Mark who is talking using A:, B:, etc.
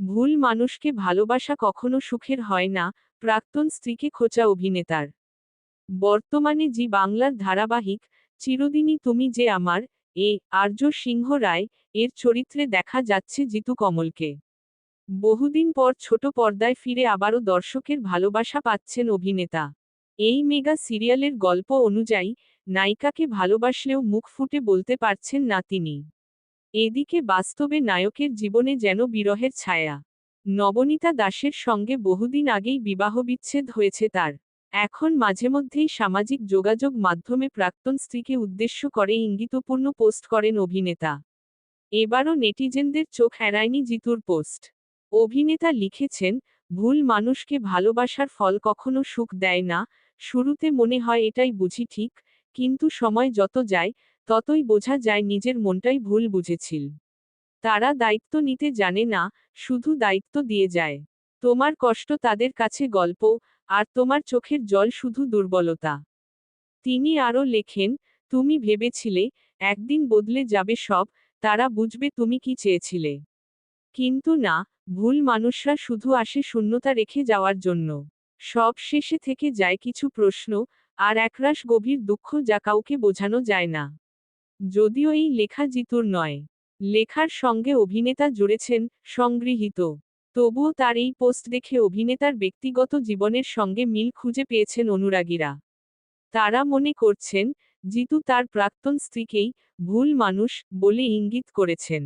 A: ভুল মানুষকে ভালোবাসা কখনো সুখের হয় না, প্রাক্তন স্ত্রীকে খোঁচা অভিনেতার। বর্তমানে জি বাংলার ধারাবাহিক চিরদিনই তুমি যে আমার আর্য সিংহ রায় এর চরিত্রে দেখা যাচ্ছে জিতু কমলকে। বহুদিন পর ছোট পর্দায় ফিরে আবারও দর্শকের ভালোবাসা পাচ্ছেন অভিনেতা। এই মেগা সিরিয়ালের গল্প অনুযায়ী নায়িকাকে ভালোবাসলেও মুখ ফুটে বলতে পারছেন না তিনি। এদিকে বাস্তবে নায়কের জীবনে যেন বিরহের ছায়া। নবনীতা দাসের সঙ্গে বহুদিন আগেই বিবাহবিচ্ছেদ হয়েছে তার। এখন মাঝেমধ্যেই সামাজিক যোগাযোগ মাধ্যমে প্রাক্তন স্ত্রীকে উদ্দেশ্য করে ইঙ্গিতপূর্ণ পোস্ট করেন অভিনেতা। এবারও নেটিজেনদের চোখ এড়ায়নি জিতুর পোস্ট। অভিনেতা লিখেছেন, ভুল মানুষকে ভালোবাসার ফল কখনো সুখ দেয় না। শুরুতে মনে হয় এটাই বুঝি ঠিক, কিন্তু সময় যত যায় ততই বোঝা যায় নিজের মনটাই ভুল বুঝেছিল। তারা দায়িত্ব নিতে জানে না, শুধু দায়িত্ব দিয়ে যায়। তোমার কষ্ট তাদের কাছে গল্প, আর তোমার চোখের জল শুধু দুর্বলতা। তিনি আরও লেখেন, তুমি ভেবেছিলে একদিন বদলে যাবে সব, তারা বুঝবে তুমি কি চেয়েছিলে। কিন্তু না, ভুল মানুষরা শুধু আসে শূন্যতা রেখে যাওয়ার জন্য। সব শেষে থেকে যায় কিছু প্রশ্ন, আর একরাশ গভীর দুঃখ যা কাউকে বোঝানো যায় না। যদিও এই লেখা জিতুর নয়, লেখার সঙ্গে অভিনেতা জুড়েছেন, সংগৃহীত। তবুও তার এই পোস্ট দেখে অভিনেতার ব্যক্তিগত জীবনের সঙ্গে মিল খুঁজে পেয়েছেন অনুরাগীরা। তারা মনে করছেন, জিতু তার প্রাক্তন স্ত্রীকেই ভুল মানুষ বলে ইঙ্গিত করেছেন।